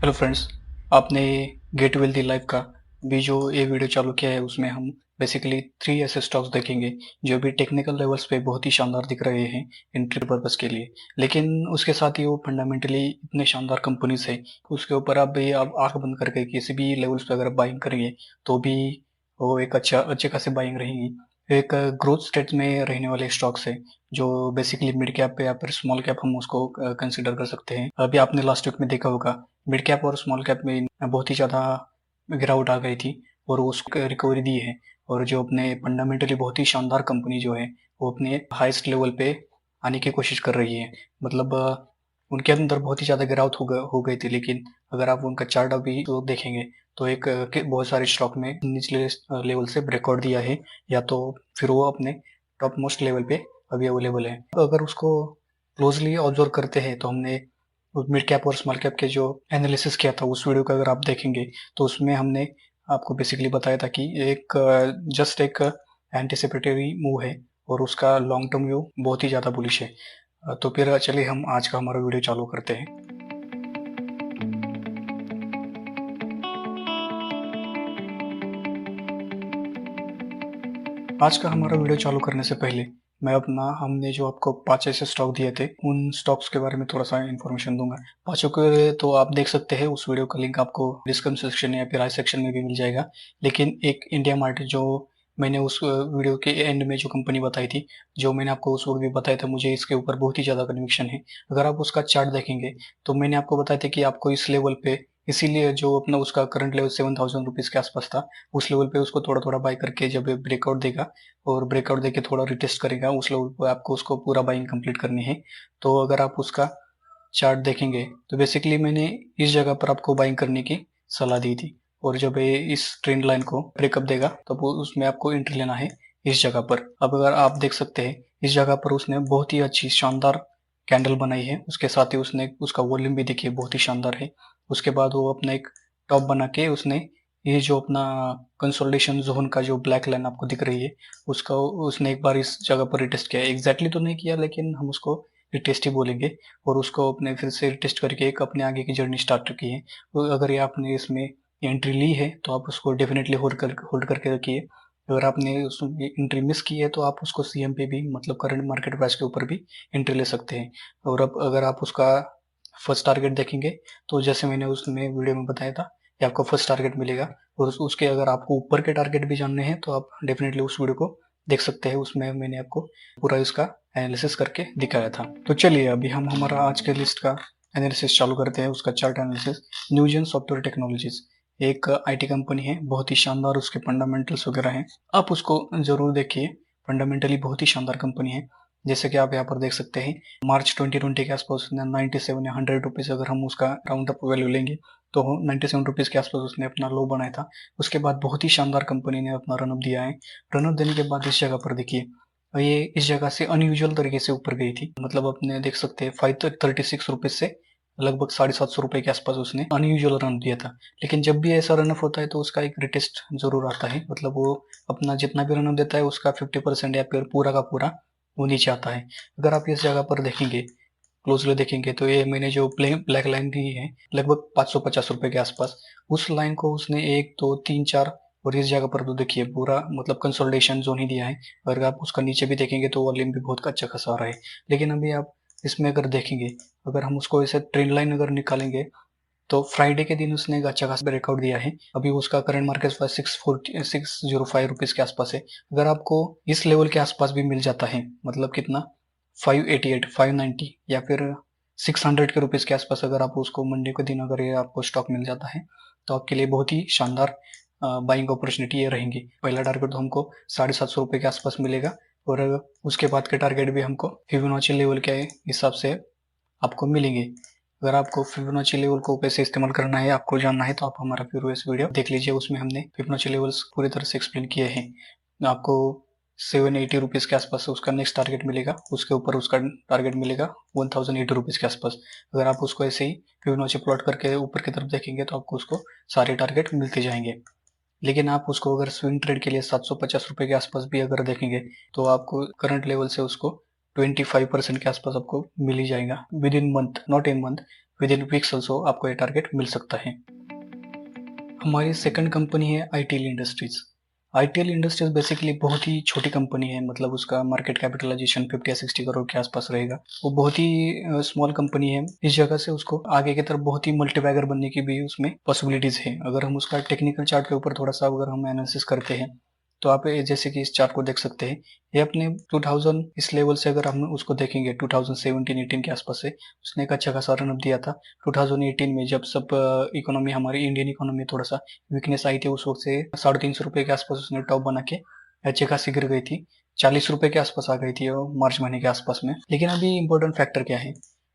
Hello friends. आपने gate wealthy life का भी जो ये वीडियो चालू किया है उसमें हम बेसिकली 3 ऐसे स्टॉक्स देखेंगे जो भी टेक्निकल लेवल्स पे बहुत ही शानदार दिख रहे हैं एंट्री पर्पस के लिए। लेकिन उसके साथ ही वो फंडामेंटली इतने शानदार कंपनीज है, उसके ऊपर आप भी आप आंख बंद करके किसी भी लेवल्स पे अगर बाइंग करेंगे तो भी वो एक अच्छे खासे बाइंग रहेंगी। एक ग्रोथ स्टेट में रहने वाले स्टॉक्स है जो बेसिकली मिड कैप पे या फिर स्मॉल कैप हम उसको कंसिडर कर सकते हैं। अभी आपने लास्ट वीक में देखा होगा मिड कैप और स्मॉल कैप में बहुत ही ज़्यादा गिरावट आ गई थी और उसको रिकवरी दी है। और जो अपने फंडामेंटली बहुत ही शानदार कंपनी जो है वो अपने हाईएस्ट लेवल पे आने की कोशिश कर रही है। मतलब उनके अंदर बहुत ही ज़्यादा गिरावट हो गई थी, लेकिन अगर आप उनका चार्ट अभी तो देखेंगे तो एक बहुत सारे स्टॉक में निचले लेवल से ब्रेकआउट दिया है, या तो फिर वो अपने टॉप मोस्ट लेवल पे अभी अवेलेबल है। अगर उसको क्लोजली ऑब्जर्व करते हैं तो हमने मिड कैप और स्मॉल कैप के जो एनालिसिस किया था उस वीडियो को अगर आप देखेंगे तो उसमें हमने आपको बेसिकली बताया था कि एक जस्ट एक एंटिसिपेटरी मूव है और उसका लॉन्ग टर्म व्यू बहुत ही ज़्यादा बुलिश है। तो फिर चलिए हम आज का हमारा वीडियो चालू करते हैं। आज का हमारा वीडियो चालू करने से पहले मैं अपना हमने जो आपको 5 ऐसे स्टॉक दिए थे उन स्टॉक्स के बारे में थोड़ा सा इन्फॉर्मेशन दूंगा। पांचों के तो आप देख सकते हैं, उस वीडियो का लिंक आपको डिस्क्रिप्शन सेक्शन या फिर आई सेक्शन में भी मिल जाएगा। लेकिन एक इंडिया मार्ट जो मैंने उस वीडियो के एंड में जो कंपनी बताई थी, जो मैंने आपको उस वक्त भी बताया था, मुझे इसके ऊपर बहुत ही ज़्यादा कन्विक्शन है। अगर आप उसका चार्ट देखेंगे तो मैंने आपको बताया था कि आपको इस लेवल पे, इसीलिए जो अपना उसका करंट लेवल 7,000 रुपीज़ के आसपास था, उस लेवल पे उसको थोड़ा थोड़ा बाय करके जब ब्रेकआउट देगा और ब्रेकआउट देके थोड़ा रिटेस्ट करेगा उस लेवल पे आपको उसको पूरा बाइंग कंप्लीट करनी है। तो अगर आप उसका चार्ट देखेंगे तो बेसिकली मैंने इस जगह पर आपको बाइंग करने की सलाह दी थी, और जब ये इस ट्रेंड लाइन को ब्रेकअप देगा तब वो उसमें आपको एंट्री लेना है इस जगह पर। अब अगर आप देख सकते हैं इस जगह पर उसने बहुत ही अच्छी शानदार कैंडल बनाई है, उसके साथ ही उसने उसका वॉल्यूम भी देखिए बहुत ही शानदार है। उसके बाद वो अपना एक टॉप बना के उसने ये जो अपना कंसोलिडेशन जोन का जो ब्लैक लाइन आपको दिख रही है उसका उसने एक बार इस जगह पर रिटेस्ट किया। एग्जैक्टली तो नहीं किया लेकिन हम उसको रिटेस्ट ही बोलेंगे, और उसको अपने फिर से रिटेस्ट करके एक अपने आगे की जर्नी स्टार्ट की है। तो अगर ये आपने इसमें एंट्री ली है तो आप उसको डेफिनेटली होल्ड करके रखिए। अगर आपने उसमें एंट्री मिस की है तो आप उसको सीएम पे भी, मतलब करंट मार्केट प्राइस के ऊपर भी एंट्री ले सकते हैं। और अब अगर आप उसका फर्स्ट टारगेट देखेंगे तो जैसे मैंने उसमें वीडियो में बताया था कि आपको फर्स्ट टारगेट मिलेगा, और उसके अगर आपको ऊपर के टारगेट भी जानने हैं तो आप डेफिनेटली उस वीडियो को देख सकते हैं। उसमें मैंने आपको पूरा इसका एनालिसिस करके दिखाया था। तो चलिए अभी हम हमारा आज के लिस्ट का एनालिसिस चालू करते हैं, उसका chart analysis. Newgen software technologies एक आईटी कंपनी है, बहुत ही शानदार उसके फंडामेंटल्स वगैरह हैं, आप उसको जरूर देखिए। फंडामेंटली बहुत ही शानदार कंपनी है। जैसे कि आप यहाँ पर देख सकते हैं मार्च 2020 के आसपास उसने 97 या 100 रुपीज़, अगर हम उसका राउंड अप वैल्यू लेंगे तो 97 रुपीज़ के आसपास उसने अपना लो बनाया था। उसके बाद बहुत ही शानदार कंपनी ने अपना रनअप दिया है। रनअप देने के बाद इस जगह पर देखिए, ये इस जगह से अनयूजुअल तरीके से ऊपर गई थी। मतलब अपने देख सकते हैं 536 रुपीज़ से लगभग 750 रुपये के आसपास उसने अनयूजुअल रन दिया था। लेकिन जब भी ऐसा रनअप होता है तो उसका एक रिटेस्ट जरूर आता है, मतलब वो अपना जितना भी रनअप देता है उसका 50% या फिर पूरा का पूरा वो नीचे आता है। अगर आप इस जगह पर देखेंगे, क्लोजली देखेंगे, तो ये मैंने जो ब्लैक लाइन दी है लगभग 550 रुपये के आसपास, उस लाइन को उसने 1 2 3 4, और इस जगह पर तो देखिए पूरा मतलब कंसोलिडेशन जोन ही दिया है। अगर आप उसका नीचे भी देखेंगे तो वॉल्यूम भी बहुत अच्छा खासा आ रहा है। लेकिन अभी आप इसमें अगर देखेंगे, अगर हम उसको ऐसे ट्रेंड लाइन अगर निकालेंगे तो फ्राइडे के दिन उसने एक अच्छा खासा ब्रेकआउट दिया है। अभी उसका करंट मार्केट प्राइस 605 रुपीज के आसपास है। अगर आपको इस लेवल के आसपास भी मिल जाता है, मतलब कितना 588 590 या फिर 600 के रुपीज के आसपास, अगर आप उसको मंडे के दिन अगर ये आपको स्टॉक मिल जाता है तो आपके लिए बहुत ही शानदार बाइंग अपॉर्चुनिटी ये रहेंगी। पहला टारगेट तो हमको 750 रुपये के आसपास मिलेगा, और उसके बाद के टारगेट भी हमको फिबोनाची लेवल के हिसाब से आपको मिलेंगे। अगर आपको फिबोनाची लेवल को कैसे इस्तेमाल करना है आपको जानना है तो आप हमारा प्रीवियस वीडियो देख लीजिए, उसमें हमने फिबोनाची लेवल्स पूरी तरह से एक्सप्लेन किए हैं। आपको 780 रुपीज़ के आसपास उसका नेक्स्ट टारगेट मिलेगा, उसके ऊपर उसका टारगेट मिलेगा 1080 रुपीज़ के आसपास। अगर आप उसको ऐसे ही फिबोनाची प्लॉट करके ऊपर की तरफ देखेंगे तो आपको उसको सारे टारगेट मिलते जाएंगे। लेकिन आप उसको अगर स्विंग ट्रेड के लिए 750 रुपये के आसपास भी अगर देखेंगे तो आपको करंट लेवल से उसको 25% के आसपास आपको मिल ही जाएगा with in month, not in month. With in weeks also आपको ये टारगेट मिल सकता है। हमारी सेकंड कंपनी है ITL industries. ITL industries basically बहुत ही छोटी कंपनी है, मतलब उसका मार्केट कैपिटलाइजेशन 50 या 60 करोड़ के आसपास रहेगा। वो बहुत ही स्मॉल कंपनी है, इस जगह से उसको आगे की तरफ बहुत ही मल्टीबैगर बनने की भी उसमें पॉसिबिलिटीज है। अगर हम उसका टेक्निकल चार्ट के ऊपर थोड़ा सा अगर हम एनालिसिस करते हैं तो आप जैसे कि इस चार्ट को देख सकते हैं, ये अपने 2000 इस लेवल से अगर हम उसको देखेंगे 2017-18 के आसपास से उसने एक अच्छा खासा रन अप दिया था। 2018 में जब सब इकोनॉमी हमारी इंडियन इकोनॉमी थोड़ा सा वीकनेस आई थी, उस वक्त से 350 रुपए के आसपास उसने टॉप बना के अच्छे खासी गिर गई थी, 40 रुपए के आसपास आ गई थी वो मार्च महीने के आसपास में। लेकिन अभी इम्पोर्टेंट फैक्टर क्या है,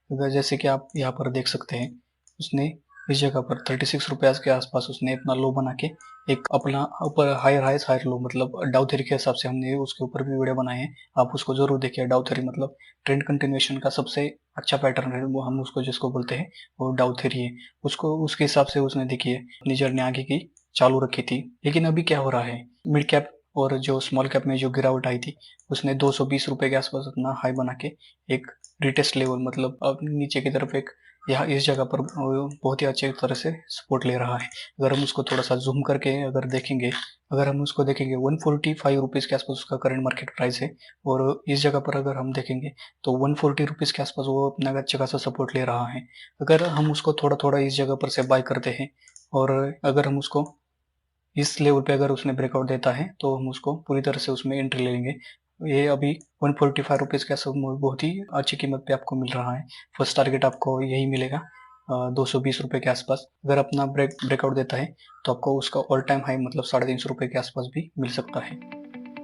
अगर जैसे कि आप यहाँ पर देख सकते हैं, उसने इस जगह पर 36 रुपए के आसपास उसने अपना लो बना के एक अपना ऊपर हायर हाइस हायर लो, मतलब डाउ थ्योरी के हिसाब से हमने उसके ऊपर भी वीडियो बनाए हैं, आप उसको जरूर देखिए। डाउ थ्योरी मतलब ट्रेंड कंटिन्यूएशन का सबसे अच्छा पैटर्न है, वो हम उसको जिसको बोलते हैं वो डाउ थ्योरी है। उसको उसके हिसाब से उसने देखिए अपनी जर्नी आगे की चालू रखी थी। लेकिन अभी क्या हो रहा है, मिड कैप और जो स्मॉल कैप में जो गिरावट आई थी, उसने 220 रुपए के आसपास अपना हाई बना के एक रिटेस्ट लेवल, मतलब अब नीचे की तरफ एक यहाँ इस जगह पर बहुत ही अच्छे तरह से सपोर्ट ले रहा है। अगर हम उसको थोड़ा सा जूम करके अगर देखेंगे, अगर हम उसको देखेंगे 145 रुपीज के आसपास उसका करंट मार्केट प्राइस है, और इस जगह पर अगर हम देखेंगे तो 140 रुपीज के आसपास वो अपना अच्छा खासा सपोर्ट ले रहा है। अगर हम उसको थोड़ा थोड़ा इस जगह पर से बाय करते हैं, और अगर हम उसको इस लेवल पे अगर उसने ब्रेकआउट देता है तो हम उसको पूरी तरह से उसमें एंट्री ले लेंगे। ये अभी 145 रुपीज़ का सब बहुत ही अच्छी कीमत पे आपको मिल रहा है। फर्स्ट टारगेट आपको यही मिलेगा 220 रुपए के आसपास। अगर अपना ब्रेकआउट देता है तो आपको उसका ऑल टाइम हाई मतलब 350 रुपए के आसपास भी मिल सकता है।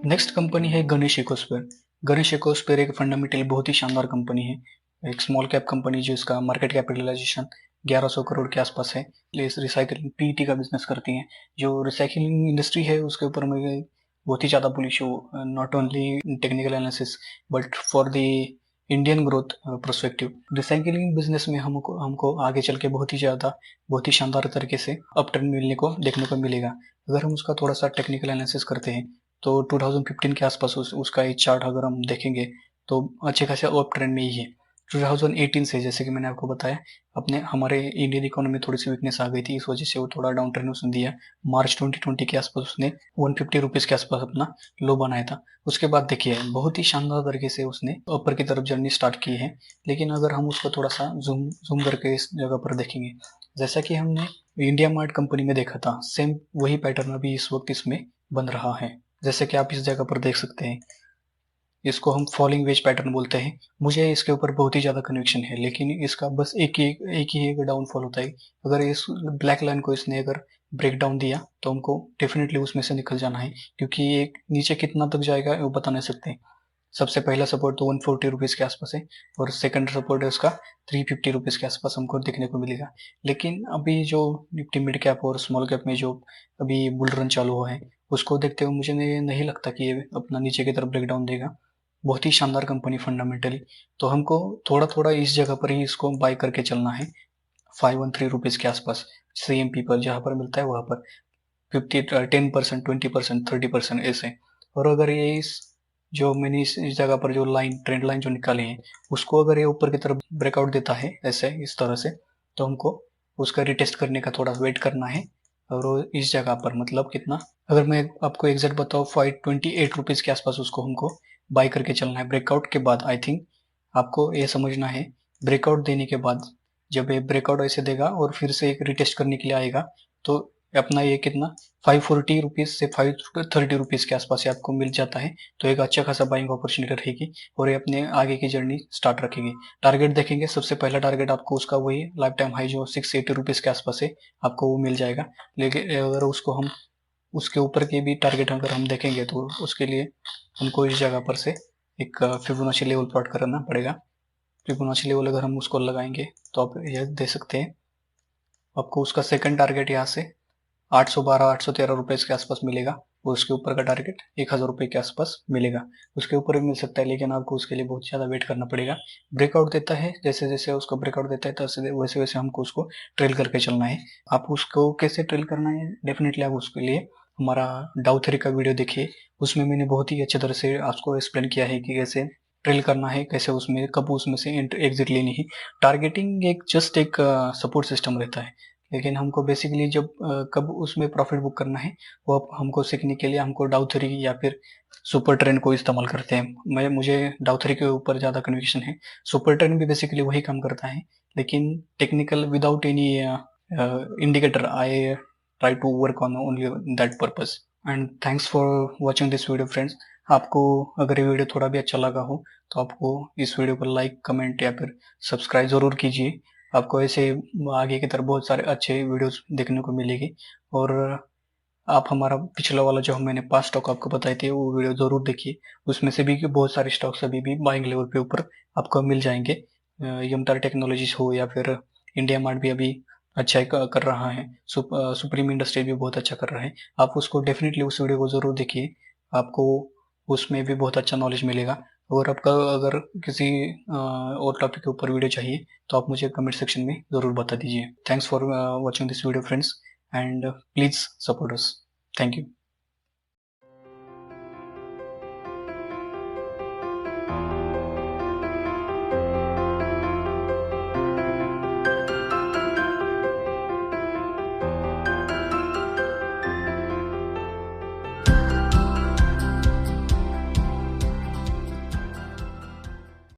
नेक्स्ट कंपनी है गणेश इकोस्फेयर। गणेश इकोस्फेयर एक फंडामेंटली बहुत ही शानदार कंपनी है, एक स्मॉल कैप कंपनी जिसका मार्केट कैपिटलाइजेशन 1100 करोड़ के आसपास है। रिसाइकलिंग पीईटी का बिजनेस करती है। जो रिसाइकलिंग इंडस्ट्री है उसके ऊपर मैं बहुत ही ज़्यादा बुलिश हूँ, not only technical analysis but for the Indian growth prospective. Recycling business में हमको हमको आगे चल के बहुत ही शानदार तरीके से अपटर्न मिलने को देखने को मिलेगा। अगर हम उसका थोड़ा सा टेक्निकल एनालिसिस करते हैं तो 2015 के आसपास उसका एक चार्ट अगर हम देखेंगे तो अच्छे खासे अप ट्रेंड में ही है। 2018 से जैसे कि मैंने आपको बताया अपने हमारे इंडियन इकोनॉमी में थोड़ी सी वीकनेस आ गई थी, इस वजह से वो थोड़ा डाउन ट्रेंड उसने दिया। मार्च 2020 के आसपास उसने 150 रुपीज के आसपास अपना लो बनाया था। उसके बाद देखिए बहुत ही शानदार तरीके से उसने ऊपर की तरफ जर्नी स्टार्ट की है। लेकिन अगर हम उसको थोड़ा सा जूम जूम करके इस जगह पर देखेंगे, जैसा कि हमने इंडिया मार्ट कंपनी में देखा था, सेम वही पैटर्न अभी इस वक्त इसमें बन रहा है। जैसे कि आप इस जगह पर देख सकते हैं, इसको हम फॉलिंग वेज पैटर्न बोलते हैं। मुझे इसके ऊपर बहुत ही ज़्यादा कन्विक्शन है, लेकिन इसका बस एक डाउनफॉल होता है। अगर इस ब्लैक लाइन को इसने अगर ब्रेक डाउन दिया तो हमको डेफिनेटली उसमें से निकल जाना है, क्योंकि ये नीचे कितना तक जाएगा वो बता नहीं सकते। सबसे पहला सपोर्ट तो 140 रुपीज़ के आसपास है, और सेकंड सपोर्ट है उसका 350 रुपीज़ के आसपास हमको देखने को मिलेगा। लेकिन अभी जो निफ्टी मिड कैप और स्मॉल कैप में जो अभी बुल रन चालू हुआ है, उसको देखते हुए मुझे नहीं लगता कि ये अपना नीचे की तरफ ब्रेकडाउन देगा। बहुत ही शानदार कंपनी फंडामेंटली, तो हमको थोड़ा थोड़ा इस जगह पर ही इसको बाय करके चलना है 513 रुपीज़ के आसपास। CMP पर जहाँ पर मिलता है वहाँ पर 10%, 20%, 30% ऐसे। और अगर ये इस जो मैंने इस जगह पर जो लाइन ट्रेंड लाइन जो निकाली है, उसको अगर ये ऊपर की तरफ ब्रेकआउट देता है ऐसे इस तरह से, तो हमको उसका रिटेस्ट करने का थोड़ा वेट करना है। और इस जगह पर मतलब कितना, अगर मैं आपको एग्जैक्ट बताऊँ 528 रुपीज़ के आसपास उसको हमको बाय करके चलना है ब्रेकआउट के बाद। आई थिंक आपको ये समझना है, ब्रेकआउट देने के बाद जब ये ब्रेकआउट ऐसे देगा और फिर से एक रिटेस्ट करने के लिए आएगा, तो अपना ये कितना 540 रुपीज़ से 530 रुपीज़ के आसपास आपको मिल जाता है। तो एक अच्छा खासा बाइंग अपॉर्चुनिटी रहेगी और ये अपने आगे की जर्नी स्टार्ट रखेगी। टारगेट देखेंगे, सबसे पहला टारगेट आपको उसका वही लाइफ टाइम हाई जो 680 रुपीज़ के आसपास है, आपको वो मिल जाएगा। लेकिन अगर उसको हम उसके ऊपर के भी टारगेट अगर हम देखेंगे तो उसके लिए हमको इस जगह पर से एक फिबोनाची लेवल प्लॉट करना पड़ेगा। फिबोनाची लेवल अगर हम उसको लगाएंगे तो आप यह दे सकते हैं, आपको उसका सेकंड टारगेट यहाँ से 812 813 रुपये के आसपास मिलेगा, और उसके ऊपर का टारगेट 1000 रुपये के आसपास मिलेगा। उसके ऊपर भी मिल सकता है, लेकिन आपको उसके लिए बहुत ज़्यादा वेट करना पड़ेगा। ब्रेकआउट देता है, जैसे जैसे उसका ब्रेकआउट देता है तो वैसे वैसे हमको उसको ट्रेल करके चलना है। आप उसको कैसे ट्रेल करना है, डेफिनेटली आप उसके लिए हमारा डाउ थ्योरी का वीडियो देखिए, उसमें मैंने बहुत ही अच्छे तरह से आपको एक्सप्लेन किया है कि कैसे ट्रेल करना है, कैसे उसमें कब उसमें से एग्जिट लेनी है। टारगेटिंग एक जस्ट एक सपोर्ट सिस्टम रहता है, लेकिन हमको बेसिकली जब कब उसमें प्रॉफिट बुक करना है वो अब हमको सीखने के लिए हमको डाउ थ्योरी या फिर सुपर ट्रेंड को इस्तेमाल करते हैं। मुझे डाउ थ्योरी के ऊपर ज़्यादा कन्विक्शन है। सुपर ट्रेंड भी बेसिकली वही काम करता है, लेकिन technical without any indicator. I try to work on only that purpose. And thanks for watching this video friends. आपको अगर ये वीडियो थोड़ा भी अच्छा लगा हो तो आपको इस वीडियो को लाइक, कमेंट या फिर सब्सक्राइब ज़रूर कीजिए। आपको ऐसे आगे की तरफ बहुत सारे अच्छे वीडियोस देखने को मिलेगी। और आप हमारा पिछला वाला जो मैंने 5 स्टॉक आपको बताए थे वो वीडियो ज़रूर देखिए। उसमें से भी बहुत सारे स्टॉक्स अभी भी बाइंग लेवल पे ऊपर आपको मिल जाएंगे। यमतार टेक्नोलॉजीज हो या फिर इंडिया मार्ट भी अभी अच्छा ही कर रहा है। सुप्रीम इंडस्ट्री भी बहुत अच्छा कर रहा है। आप उसको डेफिनेटली उस वीडियो को ज़रूर देखिए, आपको उसमें भी बहुत अच्छा नॉलेज मिलेगा। और आपका अगर किसी और टॉपिक के ऊपर वीडियो चाहिए तो आप मुझे कमेंट सेक्शन में ज़रूर बता दीजिए। Thanks for watching this video friends, and please support us. Thank you.